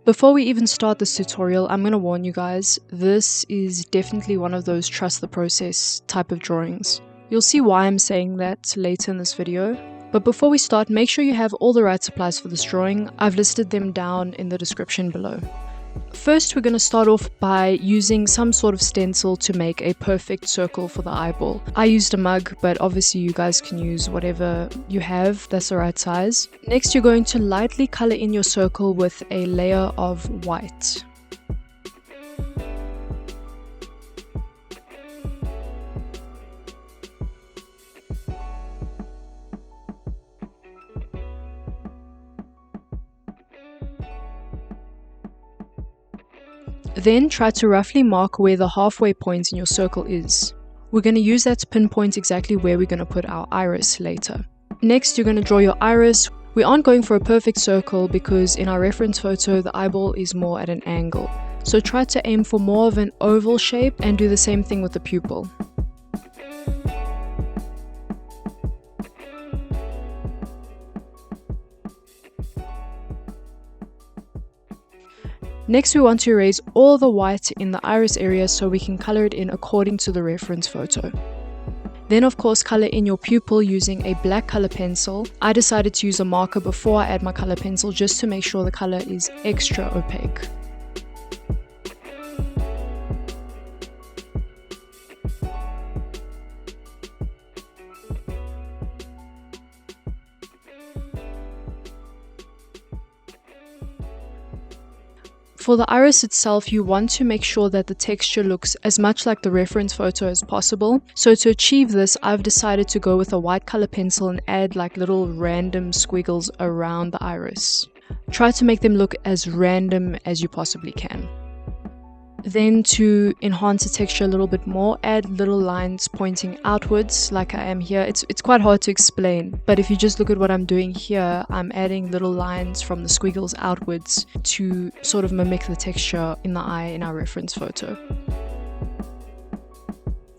Before we even start this tutorial, I'm going to warn you guys, this is definitely one of those trust the process type of drawings. You'll see why I'm saying that later in this video. But before we start, make sure you have all the right supplies for this drawing. I've listed them down in the description below. First, we're going to start off by using some sort of stencil to make a perfect circle for the eyeball. I used a mug, but obviously you guys can use whatever you have that's the right size. Next, you're going to lightly color in your circle with a layer of white. Then try to roughly mark where the halfway point in your circle is. We're going to use that to pinpoint exactly where we're going to put our iris later. Next, you're going to draw your iris. We aren't going for a perfect circle because in our reference photo, the eyeball is more at an angle. So try to aim for more of an oval shape and do the same thing with the pupil. Next, we want to erase all the white in the iris area so we can color it in according to the reference photo. Then of course color in your pupil using a black color pencil. I decided to use a marker before I add my color pencil just to make sure the color is extra opaque. For the iris itself, you want to make sure that the texture looks as much like the reference photo as possible. So to achieve this, I've decided to go with a white color pencil and add like little random squiggles around the iris. Try to make them look as random as you possibly can. Then to enhance the texture a little bit more, add little lines pointing outwards like I am here. It's quite hard to explain, but if you just look at what I'm doing here, I'm adding little lines from the squiggles outwards to sort of mimic the texture in the eye in our reference photo.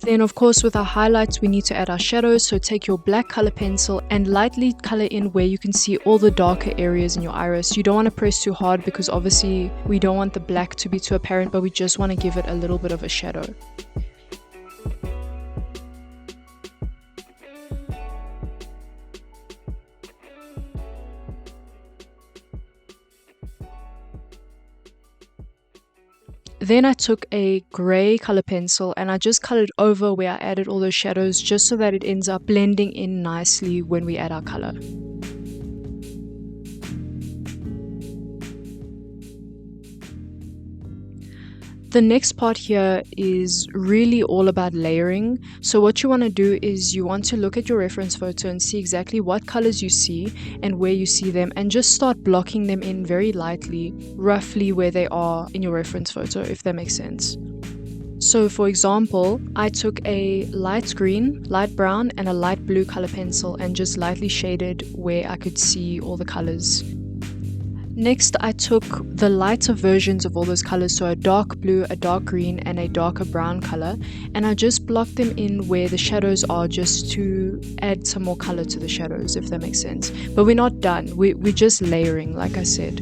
Then of course with our highlights we need to add our shadows, so take your black color pencil and lightly color in where you can see all the darker areas in your iris. You don't want to press too hard because obviously we don't want the black to be too apparent, but we just want to give it a little bit of a shadow. Then I took a grey color pencil and I just colored over where I added all those shadows just so that it ends up blending in nicely when we add our color. The next part here is really all about layering. So what you want to do is you want to look at your reference photo and see exactly what colors you see and where you see them, and just start blocking them in very lightly, roughly where they are in your reference photo, if that makes sense. So for example, I took a light green, light brown and a light blue color pencil and just lightly shaded where I could see all the colors. Next, I took the lighter versions of all those colors, so a dark blue, a dark green, and a darker brown color, and I just blocked them in where the shadows are just to add some more color to the shadows, if that makes sense. But we're not done, we're just layering, like I said.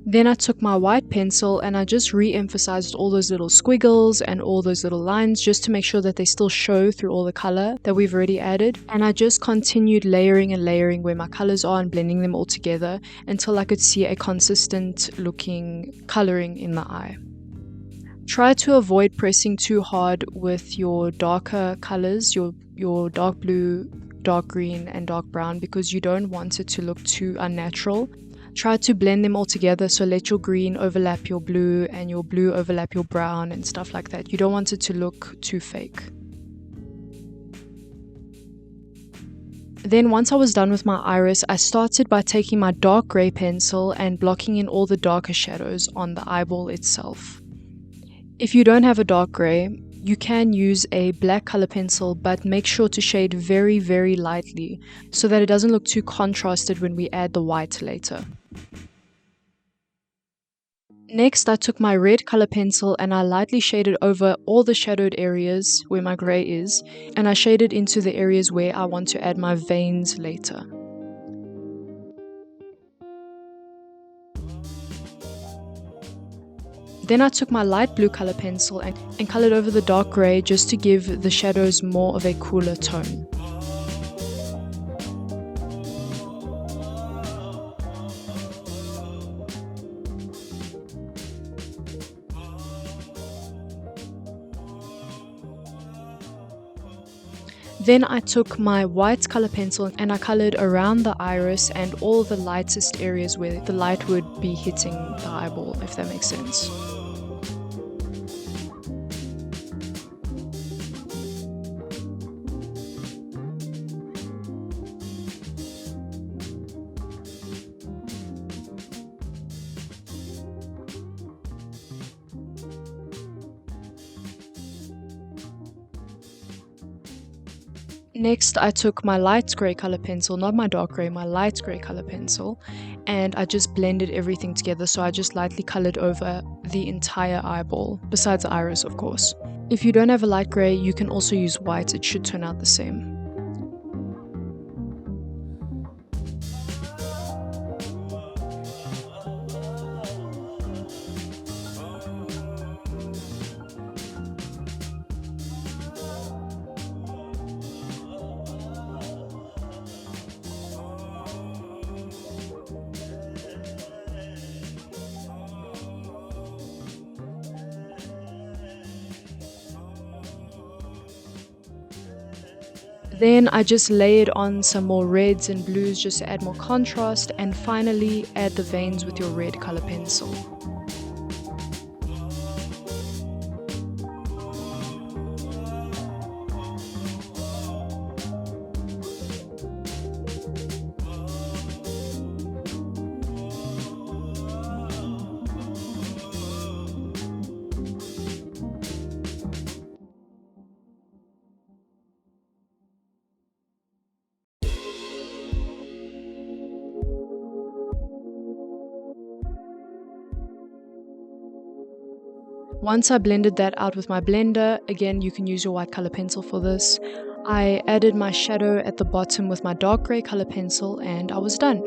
Then I took my white pencil and I just re-emphasized all those little squiggles and all those little lines just to make sure that they still show through all the color that we've already added. And I just continued layering and layering where my colors are and blending them all together until I could see a consistent looking coloring in the eye. Try to avoid pressing too hard with your darker colors, your dark blue, dark green and dark brown, because you don't want it to look too unnatural. Try to blend them all together, so let your green overlap your blue and your blue overlap your brown and stuff like that. You don't want it to look too fake. Then once I was done with my iris, I started by taking my dark grey pencil and blocking in all the darker shadows on the eyeball itself. If you don't have a dark grey, you can use a black color pencil, but make sure to shade very, very lightly so that it doesn't look too contrasted when we add the white later. Next, I took my red color pencil and I lightly shaded over all the shadowed areas where my grey is, and I shaded into the areas where I want to add my veins later. Then I took my light blue color pencil and colored over the dark grey just to give the shadows more of a cooler tone. Then I took my white color pencil and I colored around the iris and all the lightest areas where the light would be hitting the eyeball, if that makes sense. Next, I took my light grey color pencil, not my dark grey, my light grey color pencil, and I just blended everything together, so I just lightly colored over the entire eyeball, besides the iris, of course. If you don't have a light grey, you can also use white, it should turn out the same. Then I just layered on some more reds and blues just to add more contrast, and finally add the veins with your red color pencil. Once I blended that out with my blender, again you can use your white color pencil for this, I added my shadow at the bottom with my dark grey color pencil and I was done.